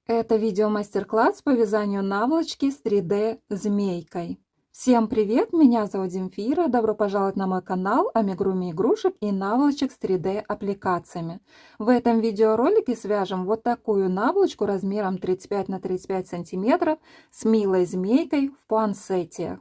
Это видео-мастер-класс по вязанию наволочки с 3D змейкой. Всем привет, меня зовут Земфира, добро пожаловать на мой канал амигуруми игрушек и наволочек с 3D аппликациями. В этом видеоролике свяжем вот такую наволочку размером 35 на 35 сантиметров с милой змейкой в пуансете.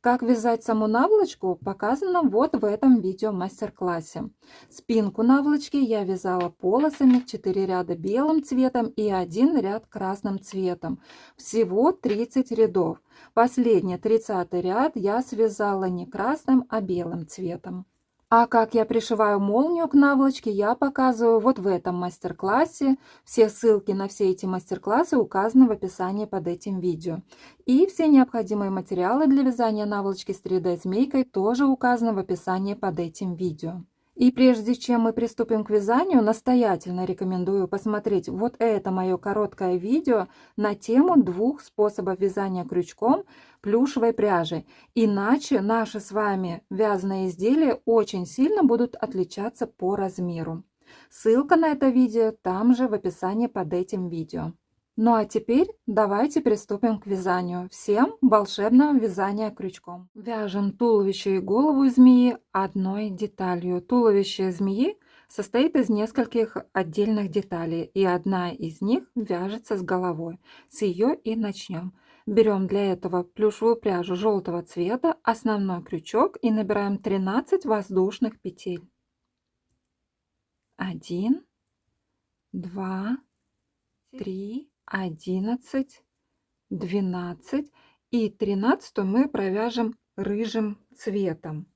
Как вязать саму наволочку показано вот в этом видео мастер-классе. Спинку наволочки я вязала полосами, 4 ряда белым цветом и 1 ряд красным цветом. Всего 30 рядов. Последний 30 ряд я связала не красным, а белым цветом. А как я пришиваю молнию к наволочке, я показываю вот в этом мастер-классе. Все ссылки на все эти мастер-классы указаны в описании под этим видео. И все необходимые материалы для вязания наволочки с 3D змейкой тоже указаны в описании под этим видео. И прежде чем мы приступим к вязанию, настоятельно рекомендую посмотреть вот это мое короткое видео на тему 2 способов вязания крючком плюшевой пряжи. Иначе наши с вами вязаные изделия очень сильно будут отличаться по размеру. Ссылка на это видео там же в описании под этим видео. Ну а теперь давайте приступим к вязанию. Всем волшебного вязания крючком. Вяжем туловище и голову змеи одной деталью. Туловище змеи состоит из нескольких отдельных деталей, и одна из них вяжется с головой. С ее и начнем. Берем для этого плюшевую пряжу желтого цвета, основной крючок и набираем 13 воздушных петель. 1, 2, 3, 11, 12 и 13 мы провяжем рыжим цветом.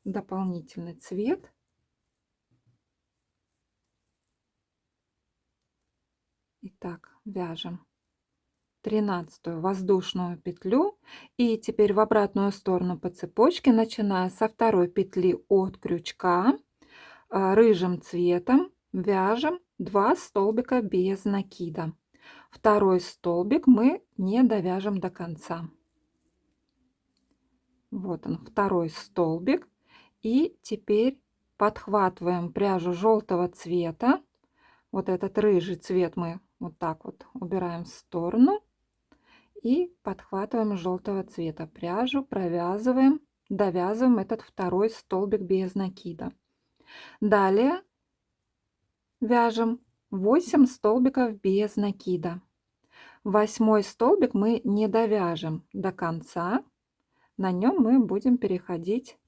Дополнительный цвет. Итак, вяжем 13 воздушную петлю и теперь в обратную сторону по цепочке, начиная со второй петли от крючка, рыжим цветом вяжем 2 столбика без накида. Второй столбик мы не довяжем до конца. Вот он, второй столбик. И теперь подхватываем пряжу желтого цвета. Вот этот рыжий цвет мы вот так вот убираем в сторону. И подхватываем желтого цвета пряжу, провязываем, довязываем этот второй столбик без накида. Далее вяжем 8 столбиков без накида. 8 столбик мы не довяжем до конца. На нем мы будем переходить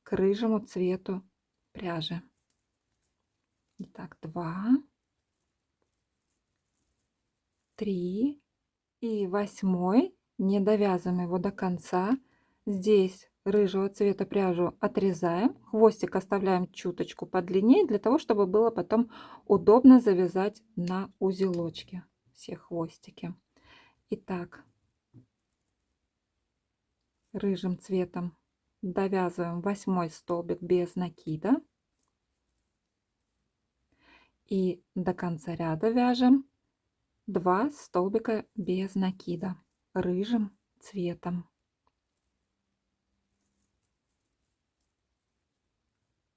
к рыжему цвету пряжи. Итак, 2, 3 и 8 не довязываем его до конца. Здесь рыжего цвета пряжу отрезаем, хвостик оставляем чуточку подлиннее, для того чтобы было потом удобно завязать на узелочке все хвостики. Итак, рыжим цветом довязываем 8 столбик без накида и до конца ряда вяжем 2 столбика без накида рыжим цветом.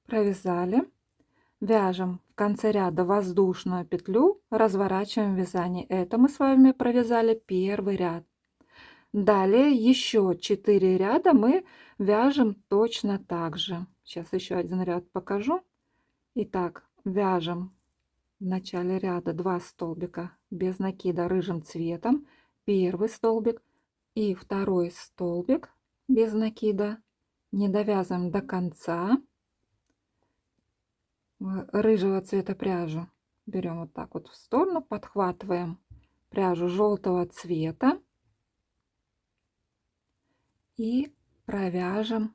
Провязали, вяжем в конце ряда воздушную петлю, разворачиваем вязание. Это мы с вами провязали первый ряд. Далее еще 4 ряда мы вяжем точно так же. Сейчас еще один ряд покажу. Итак, вяжем в начале ряда 2 столбика без накида рыжим цветом, первый столбик и второй столбик без накида, не довязываем до конца. Рыжего цвета пряжу берем вот так вот в сторону, подхватываем пряжу желтого цвета и провяжем,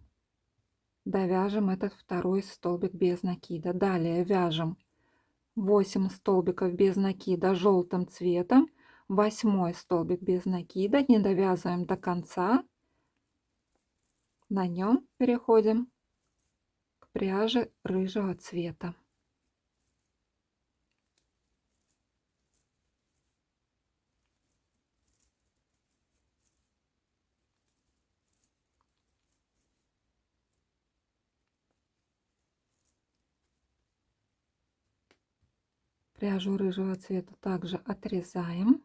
довяжем этот второй столбик без накида. Далее вяжем 8 столбиков без накида желтым цветом, 8 столбик без накида, не довязываем до конца, на нем переходим к пряже рыжего цвета. Пряжу рыжего цвета также отрезаем.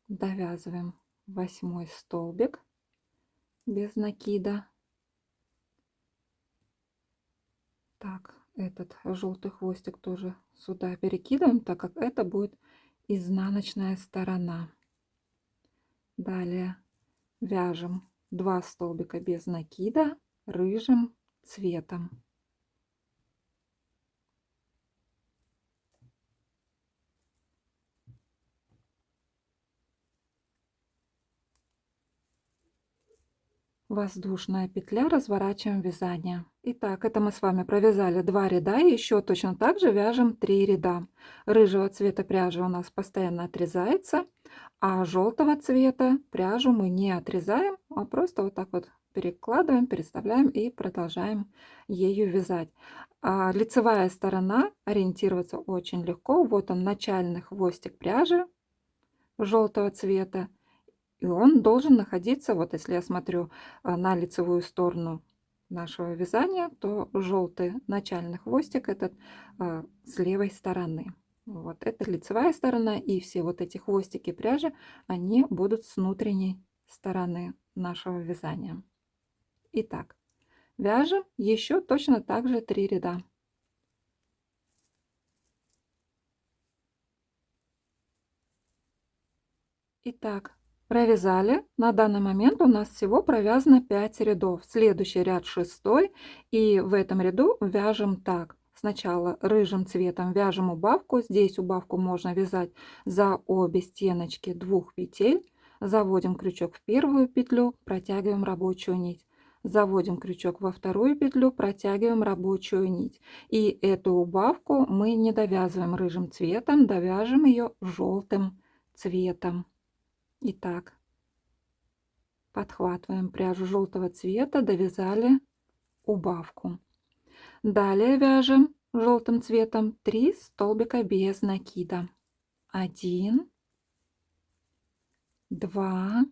Довязываем 8 столбик без накида. Так, этот желтый хвостик тоже сюда перекидываем, так как это будет изнаночная сторона. Далее вяжем 2 столбика без накида рыжим цветом. Воздушная петля, разворачиваем вязание. Итак, это мы с вами провязали 2 ряда, и еще точно так же вяжем 3 ряда. Рыжего цвета пряжа у нас постоянно отрезается, а желтого цвета пряжу мы не отрезаем, а просто вот так вот перекладываем, переставляем и продолжаем ею вязать. Лицевая сторона, ориентироваться очень легко. Вот он, начальный хвостик пряжи желтого цвета. И он должен находиться, вот если я смотрю на лицевую сторону нашего вязания, то желтый начальный хвостик этот с левой стороны. Вот это лицевая сторона, и все вот эти хвостики пряжи, они будут с внутренней стороны нашего вязания. Итак, вяжем еще точно так же 3 ряда. Итак, провязали. На данный момент у нас всего провязано 5 рядов. Следующий ряд 6, и в этом ряду вяжем так. Сначала рыжим цветом вяжем убавку. Здесь убавку можно вязать за обе стеночки 2 петель. Заводим крючок в первую петлю, протягиваем рабочую нить. Заводим крючок во вторую петлю, протягиваем рабочую нить. И эту убавку мы не довязываем рыжим цветом, довяжем ее желтым цветом. Итак, подхватываем пряжу желтого цвета, довязали убавку. Далее вяжем желтым цветом 3 столбика без накида. 1, 2,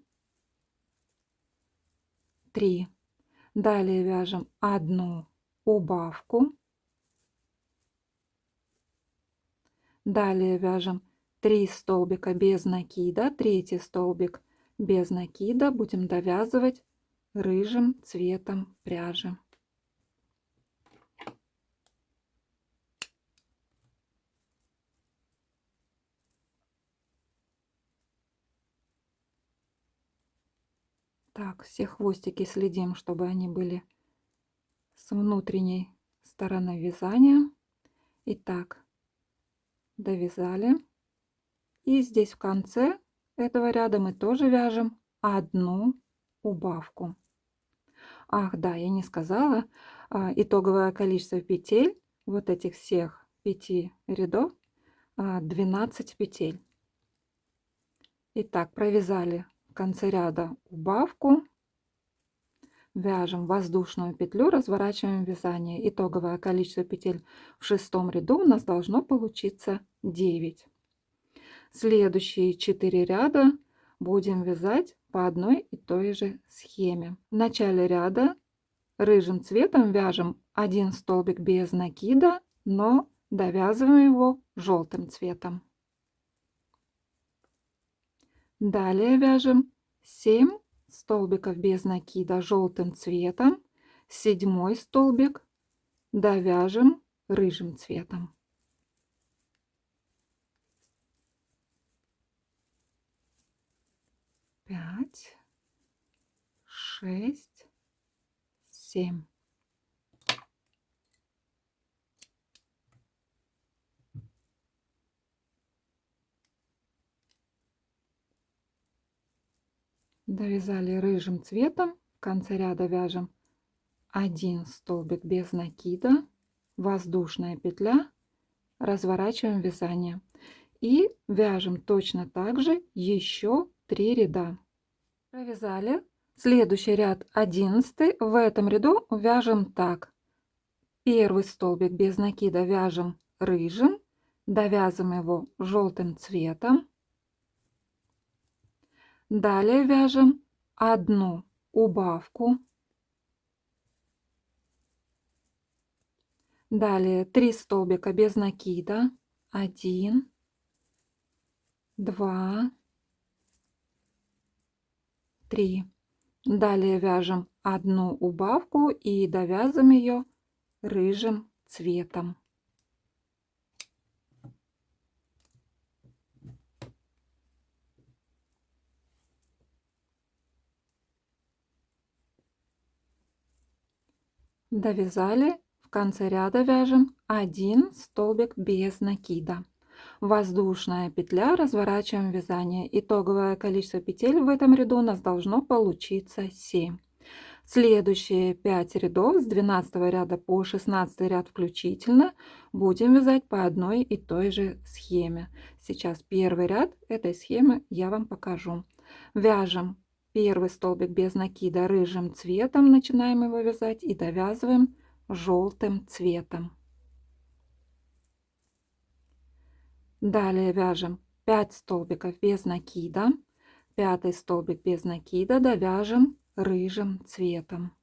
3. Далее вяжем одну убавку. Далее вяжем 3 столбика без накида, третий столбик без накида будем довязывать рыжим цветом пряжи. Так, все хвостики следим, чтобы они были с внутренней стороны вязания. Итак, довязали. И здесь в конце этого ряда мы тоже вяжем одну убавку. Ах, да, я не сказала, итоговое количество петель вот этих всех 5 рядов 12 петель. Итак, провязали в конце ряда убавку, вяжем воздушную петлю, разворачиваем вязание. Итоговое количество петель в 6 ряду у нас должно получиться 9. Следующие 4 ряда будем вязать по одной и той же схеме. В начале ряда рыжим цветом вяжем 1 столбик без накида, но довязываем его желтым цветом. Далее вяжем 7 столбиков без накида желтым цветом, 7 столбик довяжем рыжим цветом. 5, 6, 7. Довязали рыжим цветом, в конце ряда вяжем 1 столбик без накида, воздушная петля, разворачиваем вязание и вяжем точно так же еще 3 ряда. Провязали. Следующий ряд 11. В этом ряду вяжем так. Первый столбик без накида вяжем рыжим, довязываем его желтым цветом. Далее вяжем одну убавку. Далее 3 столбика без накида. 1, 2, 3. Далее вяжем одну убавку и довязываем ее рыжим цветом. Довязали, в конце ряда вяжем 1 столбик без накида. Воздушная петля, разворачиваем вязание. Итоговое количество петель в этом ряду у нас должно получиться 7. Следующие 5 рядов с 12 ряда по 16 ряд включительно будем вязать по одной и той же схеме. Сейчас первый ряд этой схемы я вам покажу. Вяжем первый столбик без накида рыжим цветом, начинаем его вязать и довязываем желтым цветом. Далее вяжем 5 столбиков без накида, 5 столбик без накида довяжем рыжим цветом.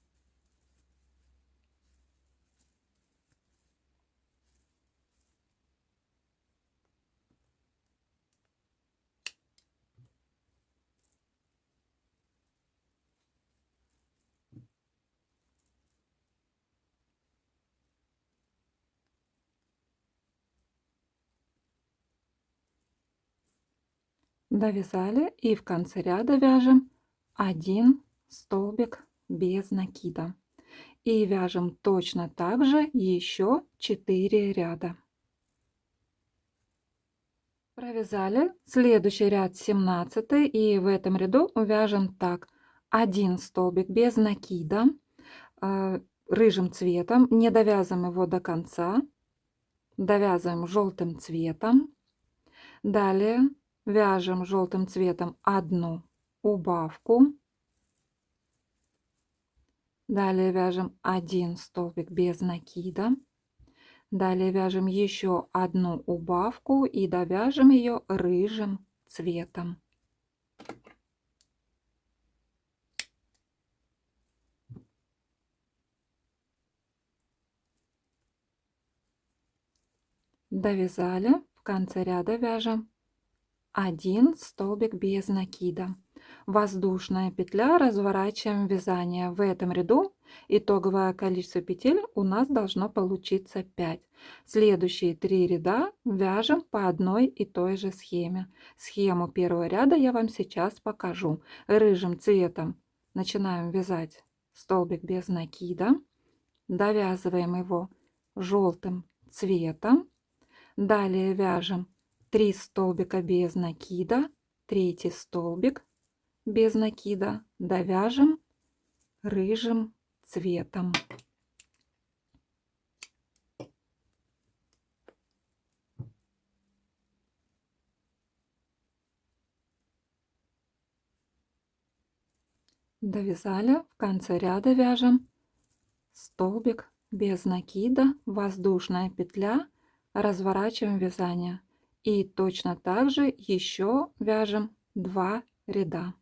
Довязали и в конце ряда вяжем 1 столбик без накида и вяжем точно так же еще 4 ряда. Провязали следующий ряд 17 и в этом ряду вяжем так: 1 столбик без накида рыжим цветом, не довязываем его до конца, довязываем желтым цветом. Далее вяжем желтым цветом одну убавку. Далее вяжем 1 столбик без накида. Далее вяжем еще одну убавку и довяжем ее рыжим цветом. Довязали, в конце ряда вяжем 1 столбик без накида. Воздушная петля, разворачиваем вязание. В этом ряду итоговое количество петель у нас должно получиться 5. Следующие 3 ряда вяжем по одной и той же схеме. Схему первого ряда я вам сейчас покажу. Рыжим цветом начинаем вязать столбик без накида, довязываем его желтым цветом. Далее вяжем 3 столбика без накида, 3 столбик без накида, довяжем рыжим цветом. Довязали, в конце ряда вяжем столбик без накида, воздушная петля, разворачиваем вязание и точно так же еще вяжем 2 ряда.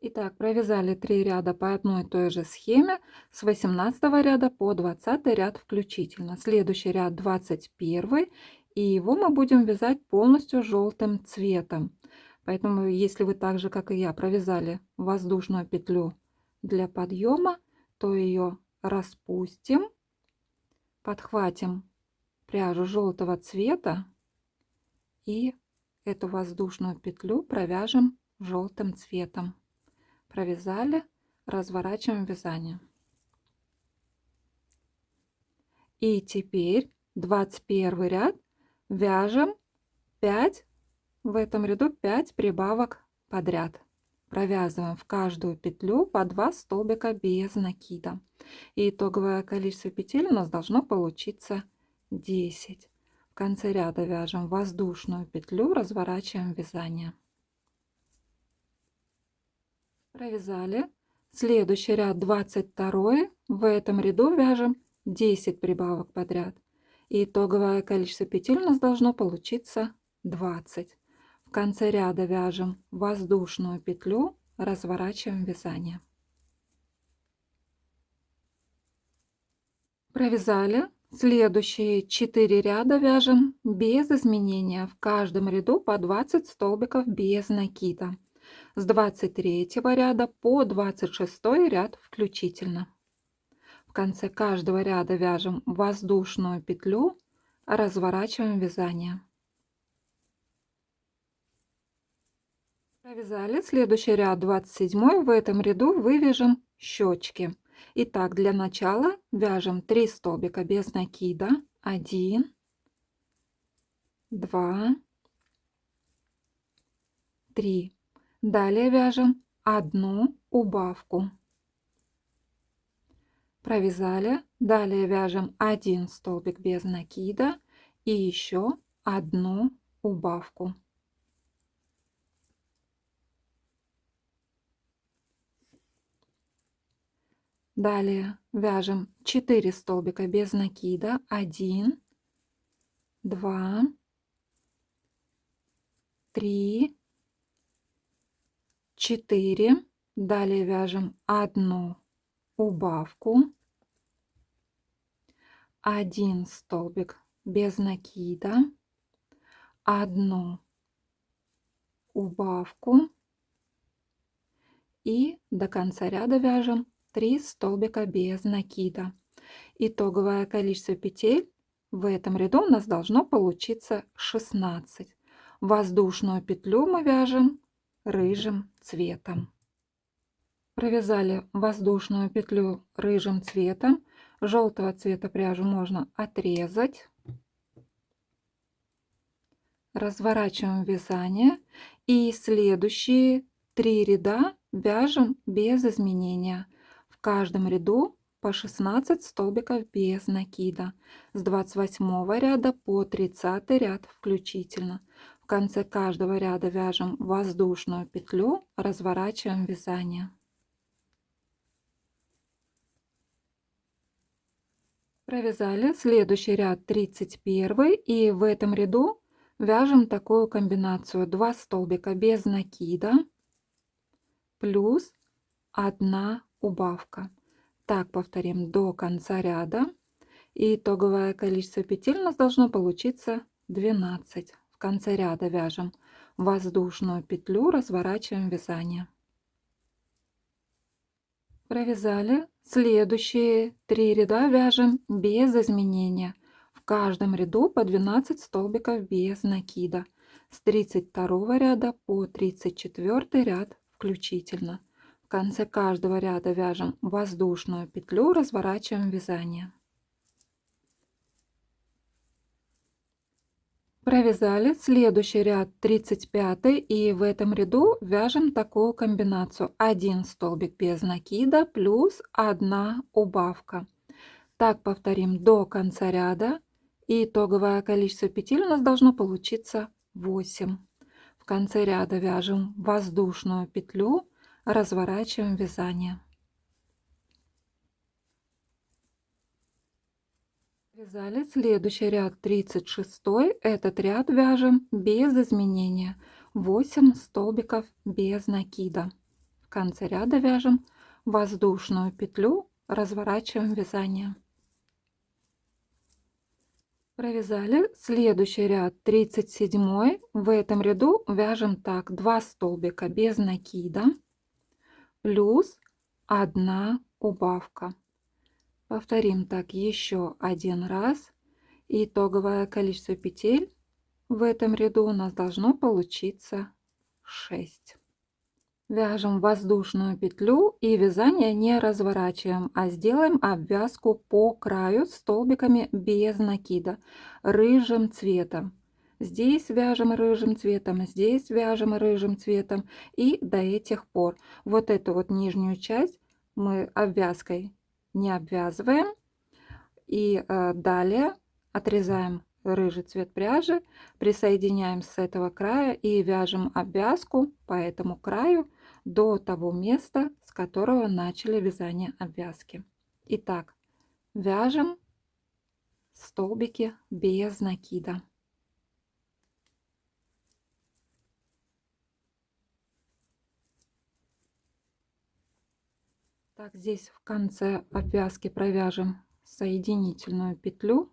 Итак, провязали 3 ряда по одной и той же схеме с 18 ряда по 20 ряд включительно. Следующий ряд 21, и его мы будем вязать полностью желтым цветом. Поэтому, если вы так же, как и я, провязали воздушную петлю для подъема, то ее распустим, подхватим пряжу желтого цвета и эту воздушную петлю провяжем желтым цветом. Провязали, разворачиваем вязание. И теперь 21 ряд вяжем 5, в этом ряду 5 прибавок подряд. Провязываем в каждую петлю по 2 столбика без накида. И итоговое количество петель у нас должно получиться 10. В конце ряда вяжем воздушную петлю, разворачиваем вязание. Провязали. Следующий ряд 22. В этом ряду вяжем 10 прибавок подряд. И итоговое количество петель у нас должно получиться 20. В конце ряда вяжем воздушную петлю, разворачиваем вязание. Провязали. Следующие 4 ряда вяжем без изменения. В каждом ряду по 20 столбиков без накида. С 23 ряда по 26 ряд включительно. В конце каждого ряда вяжем воздушную петлю, разворачиваем вязание. Провязали. Следующий ряд 27. В этом ряду вывяжем щечки. Итак, для начала вяжем 3 столбика без накида. 1, 2, 3. Далее вяжем одну убавку. Провязали. Далее вяжем 1 столбик без накида и еще одну убавку. Далее вяжем 4 столбика без накида. 1, 2, 3, 4. Далее вяжем одну убавку. 1 столбик без накида. Одну убавку. И до конца ряда вяжем 3 столбика без накида. Итоговое количество петель в этом ряду у нас должно получиться 16. Воздушную петлю мы вяжем рыжим цветом. Провязали воздушную петлю рыжим цветом. Желтого цвета пряжу можно отрезать. Разворачиваем вязание и следующие 3 ряда вяжем без изменения. В каждом ряду по 16 столбиков без накида. С 28 ряда по 30 ряд включительно. В конце каждого ряда вяжем воздушную петлю, разворачиваем вязание. Провязали. Следующий ряд 31, и в этом ряду вяжем такую комбинацию: 2 столбика без накида плюс 1 убавка. Так повторим до конца ряда. И итоговое количество петель у нас должно получиться 12. В конце ряда вяжем воздушную петлю, разворачиваем вязание. Провязали. Следующие 3 ряда вяжем без изменения. В каждом ряду по 12 столбиков без накида. С 32 ряда по 34 ряд включительно. В конце каждого ряда вяжем воздушную петлю, разворачиваем вязание. Провязали. Следующий ряд 35, и в этом ряду вяжем такую комбинацию: 1 столбик без накида плюс 1 убавка. Так повторим до конца ряда, и итоговое количество петель у нас должно получиться 8. В конце ряда вяжем воздушную петлю, разворачиваем вязание. Вязали. Следующий ряд 36. Этот ряд вяжем без изменения. 8 столбиков без накида. В конце ряда вяжем воздушную петлю, разворачиваем вязание. Провязали. Следующий ряд 37. В этом ряду вяжем так: 2 столбика без накида плюс 1 убавка. Повторим так еще один раз. Итоговое количество петель в этом ряду у нас должно получиться 6. Вяжем воздушную петлю и вязание не разворачиваем, а сделаем обвязку по краю столбиками без накида рыжим цветом. Здесь вяжем рыжим цветом, здесь вяжем рыжим цветом, и до этих пор. Вот эту вот нижнюю часть мы обвязкой не обвязываем, и далее отрезаем рыжий цвет пряжи, присоединяем с этого края и вяжем обвязку по этому краю до того места, с которого начали вязание обвязки. Итак, вяжем столбики без накида. Так, здесь в конце обвязки провяжем соединительную петлю,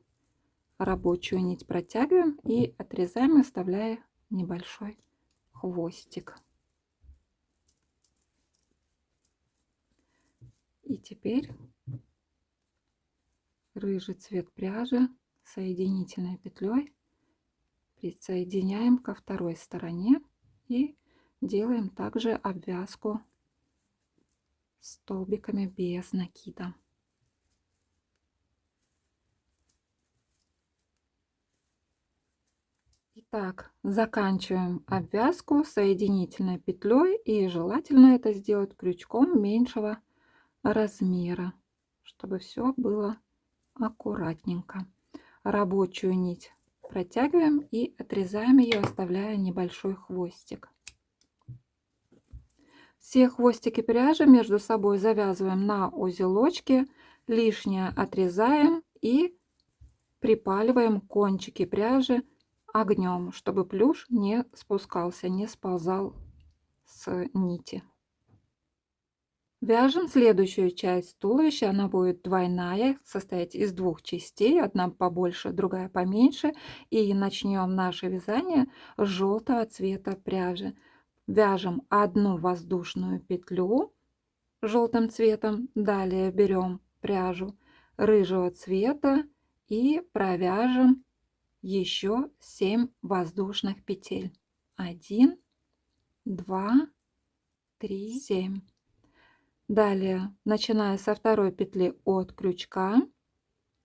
рабочую нить протягиваем и отрезаем, оставляя небольшой хвостик. И теперь рыжий цвет пряжи соединительной петлей присоединяем ко второй стороне и делаем также обвязку столбиками без накида. Итак, заканчиваем обвязку соединительной петлей, и желательно это сделать крючком меньшего размера, чтобы все было аккуратненько. Рабочую нить протягиваем и отрезаем ее, оставляя небольшой хвостик. Все хвостики пряжи между собой завязываем на узелочки, лишнее отрезаем и припаливаем кончики пряжи огнем, чтобы плюш не спускался, не сползал с нити. Вяжем следующую часть туловища. Она будет двойная, состоять из двух частей, одна побольше, другая поменьше. И начнем наше вязание с желтого цвета пряжи. Вяжем одну воздушную петлю желтым цветом, далее берем пряжу рыжего цвета и провяжем еще 7 воздушных петель. 1, 2, 3, 7. Далее, начиная со второй петли от крючка,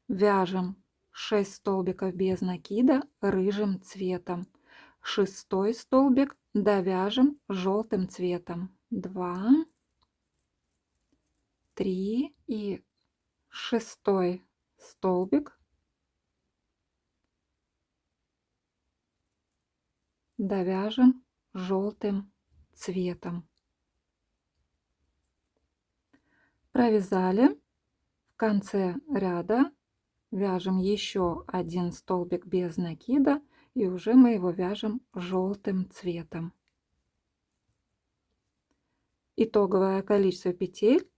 вяжем 6 столбиков без накида рыжим цветом. Шестой столбик довяжем желтым цветом. 2, 3 и шестой столбик довяжем желтым цветом. Провязали. В конце ряда вяжем еще один столбик без накида, и уже мы его вяжем желтым цветом. Итоговое количество петель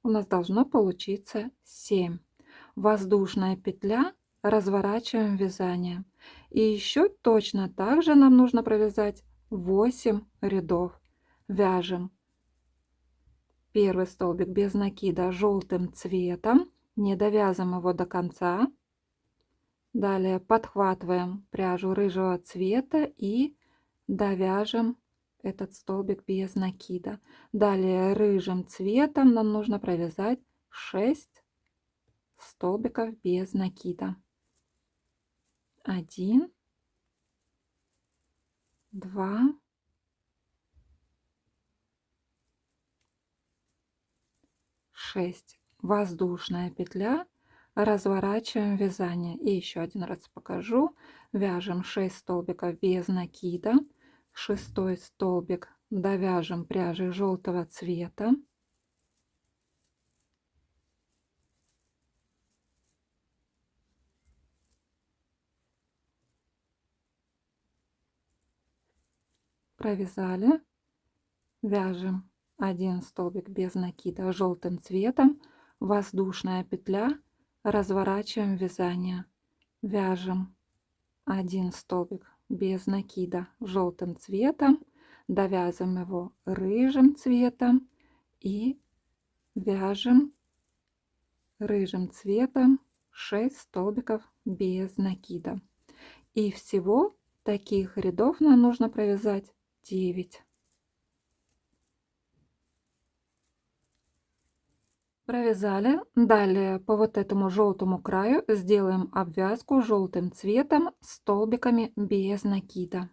у нас должно получиться 7. Воздушная петля, разворачиваем вязание. И еще точно так же нам нужно провязать 8 рядов. Вяжем первый столбик без накида желтым цветом, не довязываем его до конца. Далее подхватываем пряжу рыжего цвета и довяжем этот столбик без накида. Далее рыжим цветом нам нужно провязать 6 столбиков без накида. 1, 2, 6. Воздушная петля, разворачиваем вязание. И еще один раз покажу. Вяжем 6 столбиков без накида. Шестой столбик довяжем пряжей желтого цвета. Провязали. Вяжем один столбик без накида желтым цветом, воздушная петля, разворачиваем вязание, вяжем один столбик без накида желтым цветом, довязываем его рыжим цветом и вяжем рыжим цветом 6 столбиков без накида. И всего таких рядов нам нужно провязать 9. Провязали. Далее по вот этому желтому краю сделаем обвязку желтым цветом столбиками без накида.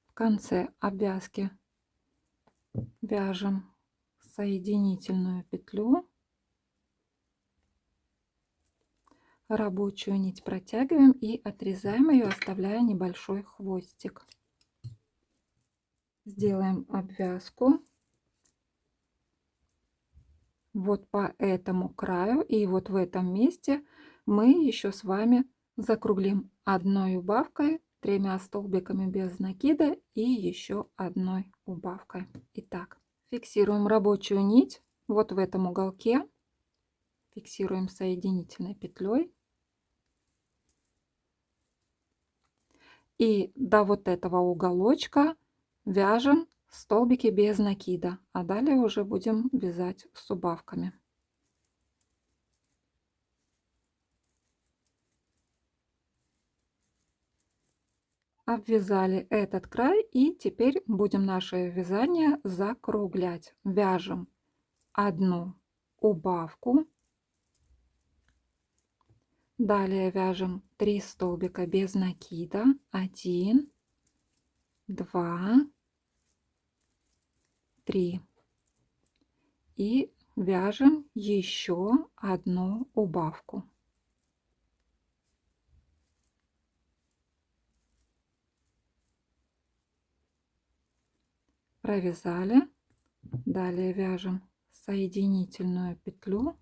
В конце обвязки вяжем соединительную петлю. Рабочую нить протягиваем и отрезаем ее, оставляя небольшой хвостик. Сделаем обвязку вот по этому краю, и вот в этом месте мы еще с вами Закруглим одной убавкой, 3 столбиками без накида и еще одной убавкой. Итак, фиксируем рабочую нить вот в этом уголке, фиксируем соединительной петлей. И до вот этого уголочка вяжем столбики без накида, а далее уже будем вязать с убавками. Обвязали этот край и теперь будем наше вязание закруглять. Вяжем одну убавку, далее вяжем 3 столбика без накида, 1, 2, 3 и вяжем еще одну убавку. Провязали, далее вяжем соединительную петлю,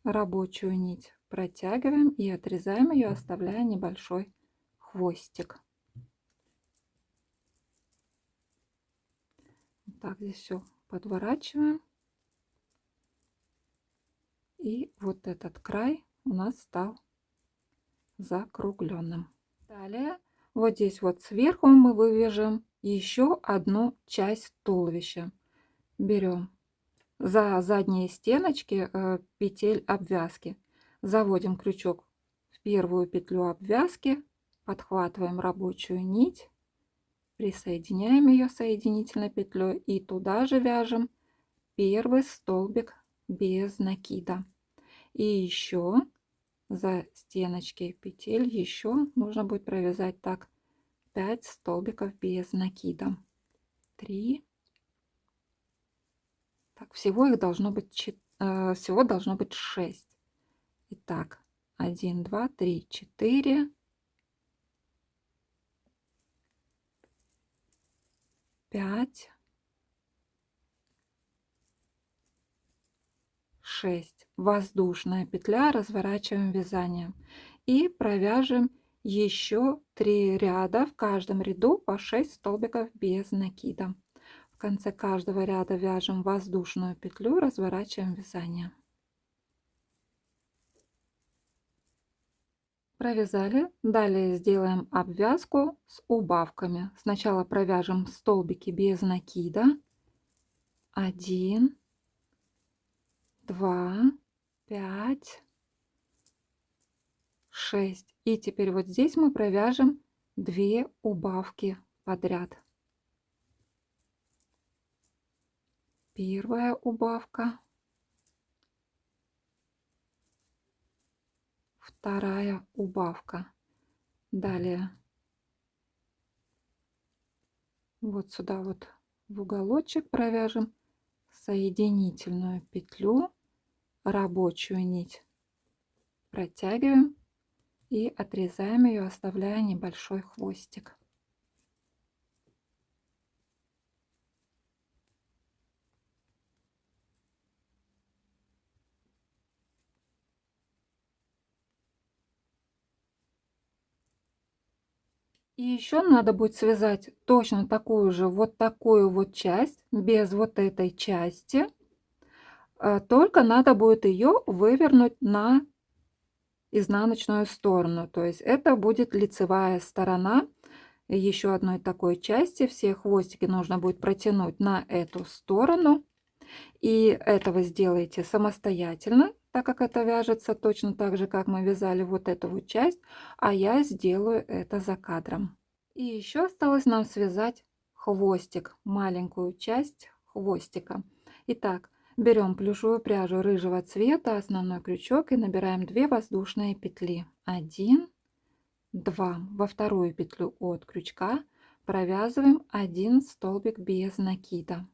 рабочую нить протягиваем и отрезаем ее, оставляя небольшой хвостик. Так, здесь все подворачиваем. И вот этот край у нас стал закругленным. Далее вот здесь вот сверху мы вывяжем еще одну часть туловища. Берем за задние стеночки петель обвязки, заводим крючок в первую петлю обвязки, подхватываем рабочую нить, присоединяем ее соединительной петлей и туда же вяжем первый столбик без накида. И еще за стеночки петель еще нужно будет провязать так 5 столбиков без накида. 3. Так, всего их должно быть всего должно быть 6. Итак, 1, 2, 3, 4, 5, 6. Воздушная петля, разворачиваем вязание и провяжем еще 3 ряда, в каждом ряду по 6 столбиков без накида. В конце каждого ряда вяжем воздушную петлю, разворачиваем вязание. Провязали, далее сделаем обвязку с убавками. Сначала провяжем столбики без накида. 1, 2, 5, 6. И теперь вот здесь мы провяжем 2 убавки подряд. Первая убавка, вторая убавка. Далее вот сюда вот в уголочек провяжем соединительную петлю, рабочую нить протягиваем и отрезаем ее, оставляя небольшой хвостик. И еще надо будет связать точно такую же вот такую вот часть без вот этой части, только надо будет ее вывернуть на изнаночную сторону, то есть это будет лицевая сторона еще одной такой части. Все хвостики нужно будет протянуть на эту сторону, и этого сделайте самостоятельно, так как это вяжется точно так же, как мы вязали вот эту вот часть, а я сделаю это за кадром. И еще осталось нам связать хвостик, маленькую часть хвостика. Итак, берем плюшевую пряжу рыжего цвета, основной крючок и набираем 2 воздушные петли. 1, 2. Во вторую петлю от крючка провязываем 1 столбик без накида.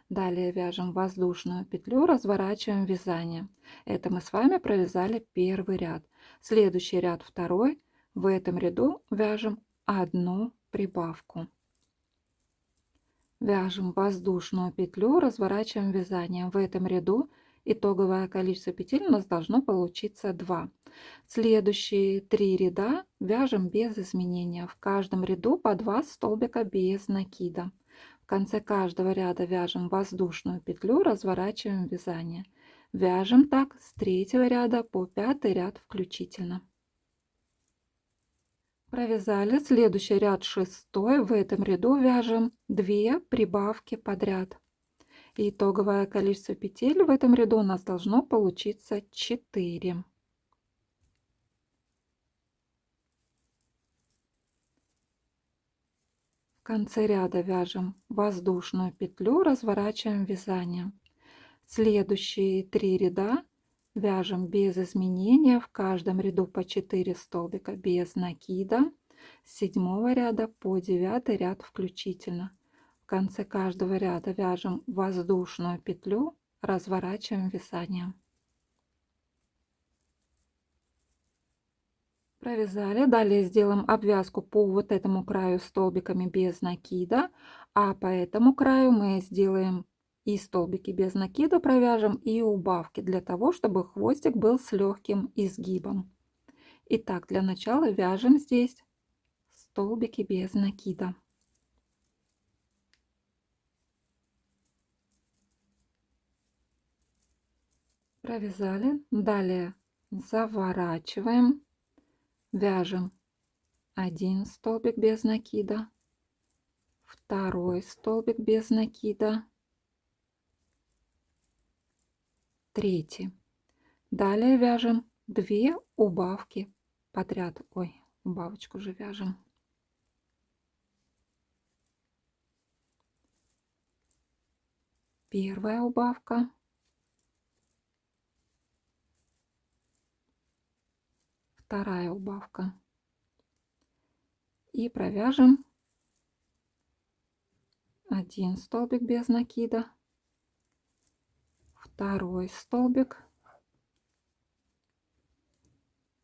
Далее вяжем воздушную петлю, разворачиваем вязание. Это мы с вами провязали первый ряд. Следующий ряд второй. В этом ряду вяжем одну прибавку. Вяжем воздушную петлю, разворачиваем вязание. В этом ряду Итоговое количество петель у нас должно получиться 2. Следующие 3 ряда вяжем без изменения. В каждом ряду по 2 столбика без накида. В конце каждого ряда вяжем воздушную петлю, разворачиваем вязание. Вяжем так с 3 ряда по 5 ряд включительно. Провязали следующий ряд 6. В этом ряду вяжем 2 прибавки подряд. Итоговое количество петель в этом ряду у нас должно получиться 4. В конце ряда вяжем воздушную петлю, разворачиваем вязание. Следующие 3 ряда вяжем без изменения. В каждом ряду по 4 столбика без накида. С 7 ряда по 9 ряд включительно. В конце каждого ряда вяжем воздушную петлю, разворачиваем вязание. Провязали. Далее сделаем обвязку по вот этому краю столбиками без накида, а по этому краю мы сделаем и столбики без накида провяжем, и убавки, для того чтобы хвостик был с легким изгибом. Итак, для начала вяжем здесь столбики без накида. Провязали. Далее заворачиваем, вяжем 1 столбик без накида, 2 столбик без накида, 3. Далее вяжем 2 убавки подряд. Ой, убавочку же вяжем. Первая убавка, вторая убавка, и провяжем 1 столбик без накида, 2 столбик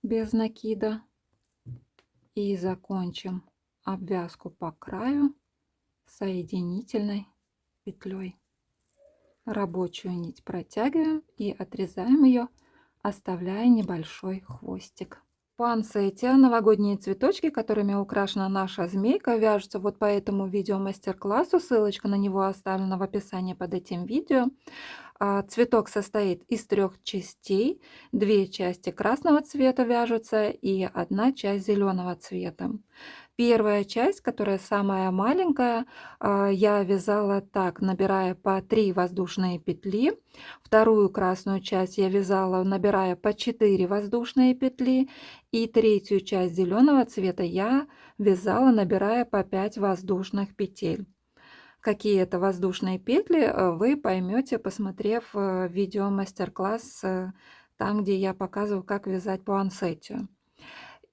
без накида, и закончим обвязку по краю соединительной петлей. Рабочую нить протягиваем и отрезаем ее, оставляя небольшой хвостик. В пуансете новогодние цветочки, которыми украшена наша змейка, вяжутся вот по этому видео мастер-классу. Ссылочка на него оставлена в описании под этим видео. Цветок состоит из 3 частей. 2 части красного цвета вяжутся и 1 часть зеленого цвета. Первая часть, которая самая маленькая, я вязала так, набирая по 3 воздушные петли. Вторую красную часть я вязала, набирая по 4 воздушные петли. И третью часть зеленого цвета я вязала, набирая по 5 воздушных петель. Какие это воздушные петли, вы поймете, посмотрев видео мастер-класс, там, где я показываю, как вязать пуансетию.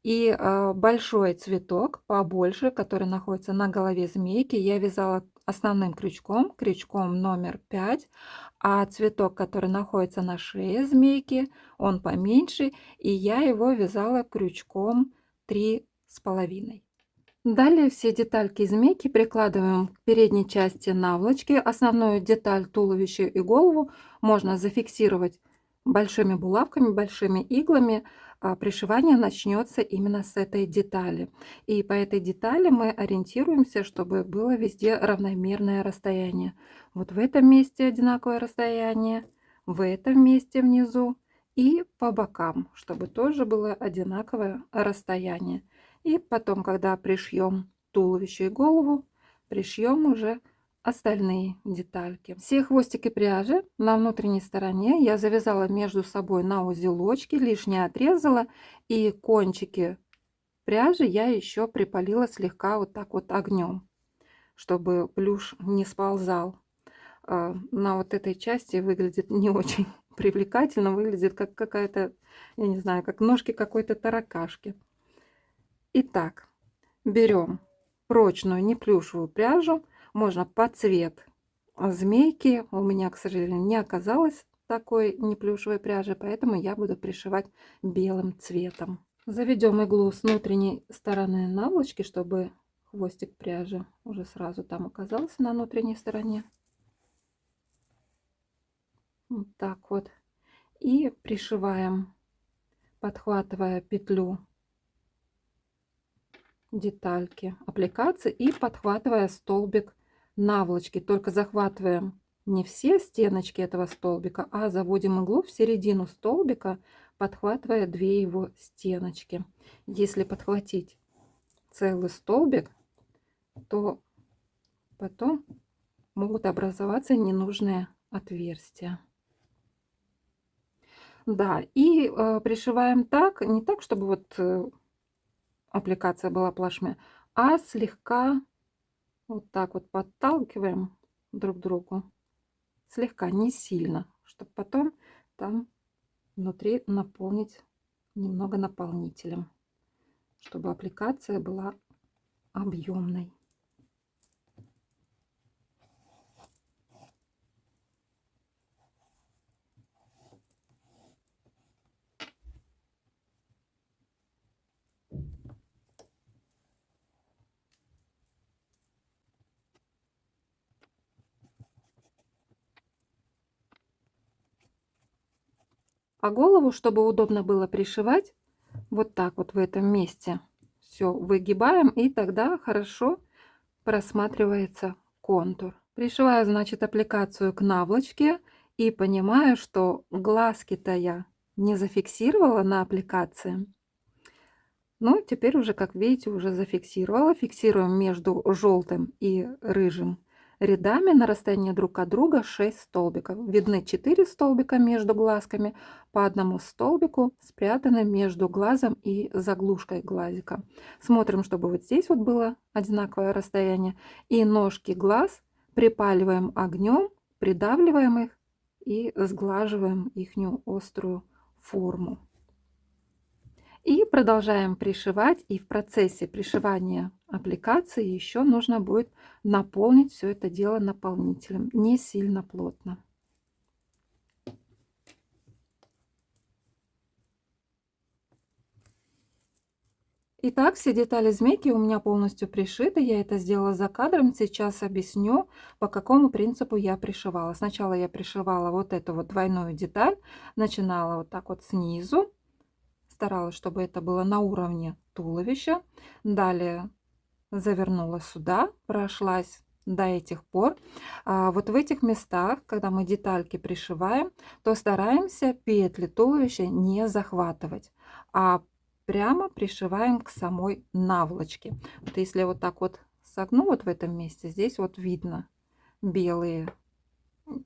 И большой цветок побольше, который находится на голове змейки, я вязала основным крючком, крючком номер 5, а цветок, который находится на шее змейки, он поменьше, и я его вязала крючком 3,5. Далее все детальки змейки прикладываем к передней части наволочки. Основную деталь, туловище и голову, можно зафиксировать большими булавками, большими иглами. Пришивание начнется именно с этой детали. И по этой детали мы ориентируемся, чтобы было везде равномерное расстояние. Вот в этом месте одинаковое расстояние, в этом месте внизу и по бокам, чтобы тоже было одинаковое расстояние. И потом, когда пришьем туловище и голову, пришьем уже остальные детальки. Все хвостики пряжи на внутренней стороне я завязала между собой на узелочки, лишнее отрезала, и кончики пряжи я еще припалила слегка вот так вот огнем, чтобы плюш не сползал. На вот этой части выглядит не очень привлекательно, выглядит как какая-то, я не знаю, как ножки какой-то таракашки. Итак, берем прочную неплюшевую пряжу, можно под цвет змейки. У меня, к сожалению, не оказалось такой неплюшевой пряжи, поэтому я буду пришивать белым цветом. Заведем иглу с внутренней стороны наволочки, чтобы хвостик пряжи уже сразу там оказался на внутренней стороне. Вот так вот И пришиваем, подхватывая петлю детальки аппликации и подхватывая столбик наволочки. Только захватываем не все стеночки этого столбика, а заводим иглу в середину столбика, подхватывая 2 его стеночки. Если подхватить целый столбик, то потом могут образоваться ненужные отверстия. Да, и пришиваем так, не так, чтобы вот аппликация была плашмя, а слегка вот так вот подталкиваем друг к другу. Слегка, не сильно, чтобы потом там внутри наполнить немного наполнителем, чтобы аппликация была объемной. А голову, чтобы удобно было пришивать, вот так вот в этом месте все выгибаем, и тогда хорошо просматривается контур. Пришиваю, значит, аппликацию к наволочке и понимаю, что глазки-то я не зафиксировала на аппликации. Но теперь уже, как видите, уже зафиксировала. Фиксируем между желтым и рыжим рядами на расстоянии друг от друга 6 столбиков. Видны 4 столбика между глазками, по одному столбику спрятаны между глазом и заглушкой глазика. Смотрим, чтобы вот здесь вот было одинаковое расстояние. И ножки глаз припаливаем огнем, придавливаем их и сглаживаем ихнюю острую форму. И продолжаем пришивать. И в процессе пришивания аппликации еще нужно будет наполнить все это дело наполнителем, не сильно плотно. Итак, все детали змейки у меня полностью пришиты. Я это сделала за кадром. Сейчас объясню, по какому принципу я пришивала. Сначала я пришивала вот эту вот двойную деталь. Начинала вот так вот снизу. Старалась, чтобы это было на уровне туловища. Далее завернула сюда, прошлась до этих пор. Вот в этих местах, когда мы детальки пришиваем, то стараемся петли туловища не захватывать, а прямо пришиваем к самой наволочке. Вот если вот так вот согну вот в этом месте, здесь вот видно белые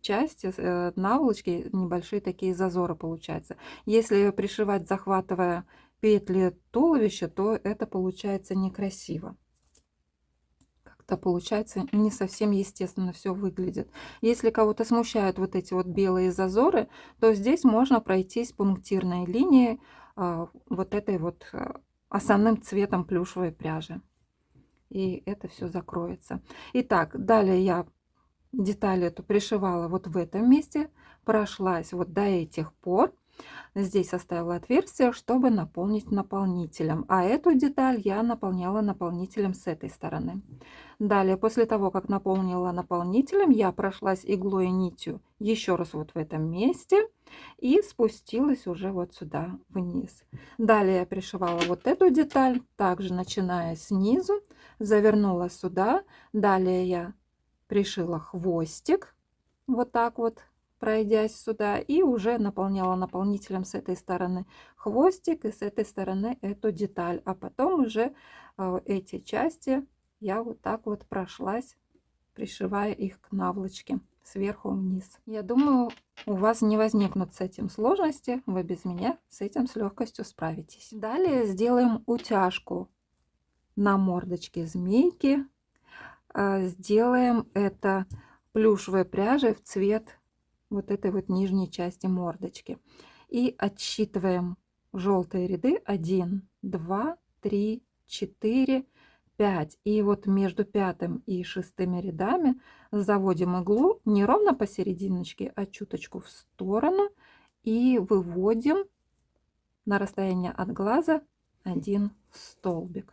части наволочки, небольшие такие зазоры получаются. Если пришивать, захватывая петли туловища, то это получается некрасиво. Как-то получается не совсем естественно все выглядит. Если кого-то смущают вот эти вот белые зазоры, то здесь можно пройтись пунктирной линией вот этой вот основным цветом плюшевой пряжи. И это все закроется. Итак, далее я деталь эту пришивала вот в этом месте, прошлась вот до этих пор. Здесь оставила отверстие, чтобы наполнить наполнителем. А эту деталь я наполняла наполнителем с этой стороны. Далее, после того, как наполнила наполнителем, я прошлась иглой и нитью еще раз вот в этом месте и спустилась уже вот сюда вниз. Далее я пришивала вот эту деталь, также начиная снизу, завернула сюда. Далее я пришила хвостик, вот так вот, пройдясь сюда, и уже наполняла наполнителем с этой стороны хвостик и с этой стороны эту деталь. А потом уже эти части я вот так вот прошлась, пришивая их к наволочке сверху вниз. Я думаю, у вас не возникнут с этим сложности, вы без меня с этим с легкостью справитесь. Далее сделаем утяжку на мордочке змейки. Сделаем это плюшевой пряжей в цвет вот этой вот нижней части мордочки. И отсчитываем желтые ряды 1, 2, 3, 4, 5. И вот между пятым и шестыми рядами заводим иглу не ровно посерединочке, а чуточку в сторону и выводим на расстояние от глаза один столбик.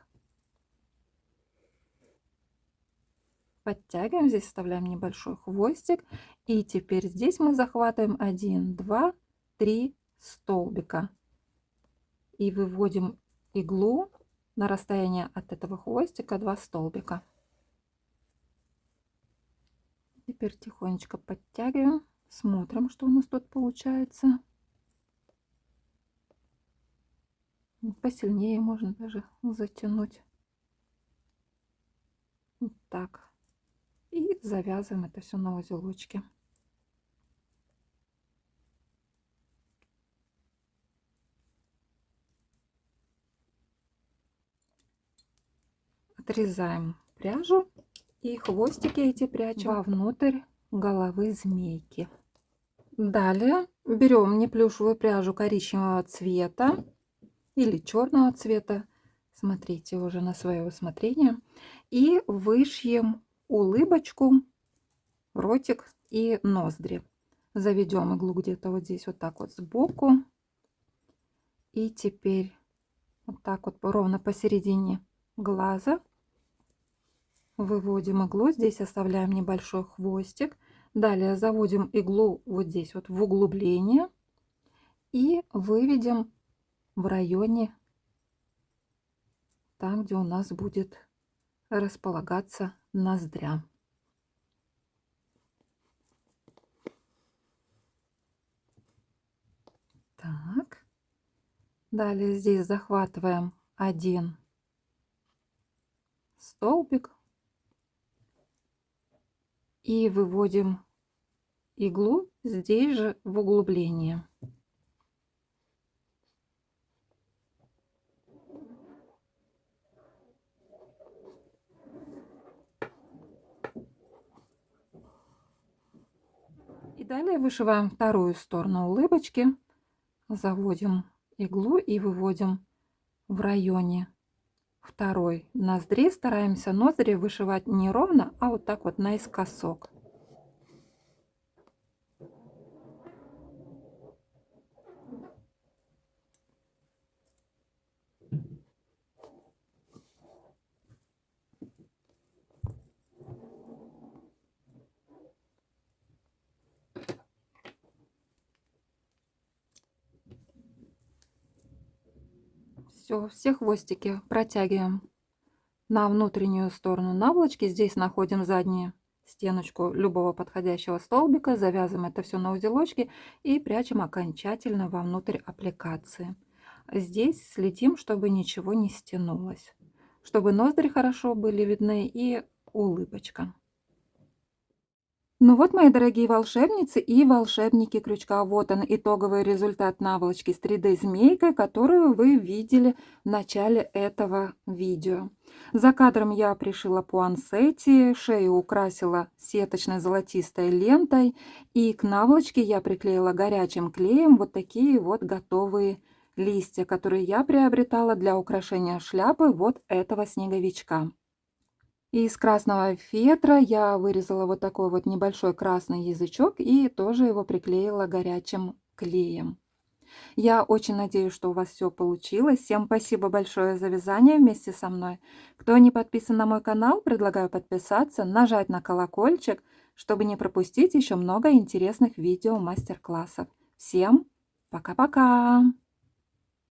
Подтягиваем, здесь вставляем небольшой хвостик. И теперь здесь мы захватываем 1, 2, 3 столбика. И выводим иглу на расстояние от этого хвостика 2 столбика. Теперь тихонечко подтягиваем, смотрим, что у нас тут получается. Посильнее можно даже затянуть. Вот так. И завязываем это все на узелочке. Отрезаем пряжу и хвостики эти прячем вовнутрь головы змейки. Далее берем неплюшевую пряжу коричневого цвета или черного цвета, смотрите уже на свое усмотрение, и вышьем улыбочку, ротик и ноздри. Заведем иглу где-то вот здесь вот так вот сбоку, и теперь вот так вот ровно посередине глаза выводим иглу, здесь оставляем небольшой хвостик. Далее заводим иглу вот здесь вот в углубление и выведем в районе, там, где у нас будет располагаться ноздря. Так. Далее здесь захватываем один столбик и выводим иглу здесь же в углубление. И далее вышиваем вторую сторону улыбочки, заводим иглу и выводим в районе второй ноздри. Стараемся ноздри вышивать не ровно, а вот так вот наискосок. Все хвостики протягиваем на внутреннюю сторону наволочки. Здесь находим заднюю стеночку любого подходящего столбика, завязываем это все на узелочки и прячем окончательно вовнутрь аппликации. Здесь следим, чтобы ничего не стянулось, чтобы ноздри хорошо были видны и улыбочка. Ну вот, мои дорогие волшебницы и волшебники крючка, вот он итоговый результат наволочки с 3D змейкой, которую вы видели в начале этого видео. За кадром я пришила пуансетти, шею украсила сеточной золотистой лентой, и к наволочке я приклеила горячим клеем вот такие вот готовые листья, которые я приобретала для украшения шляпы вот этого снеговичка. Из красного фетра я вырезала вот такой вот небольшой красный язычок и тоже его приклеила горячим клеем. Я очень надеюсь, что у вас все получилось. Всем спасибо большое за вязание вместе со мной. Кто не подписан на мой канал, предлагаю подписаться, нажать на колокольчик, чтобы не пропустить еще много интересных видео мастер-классов. Всем пока-пока!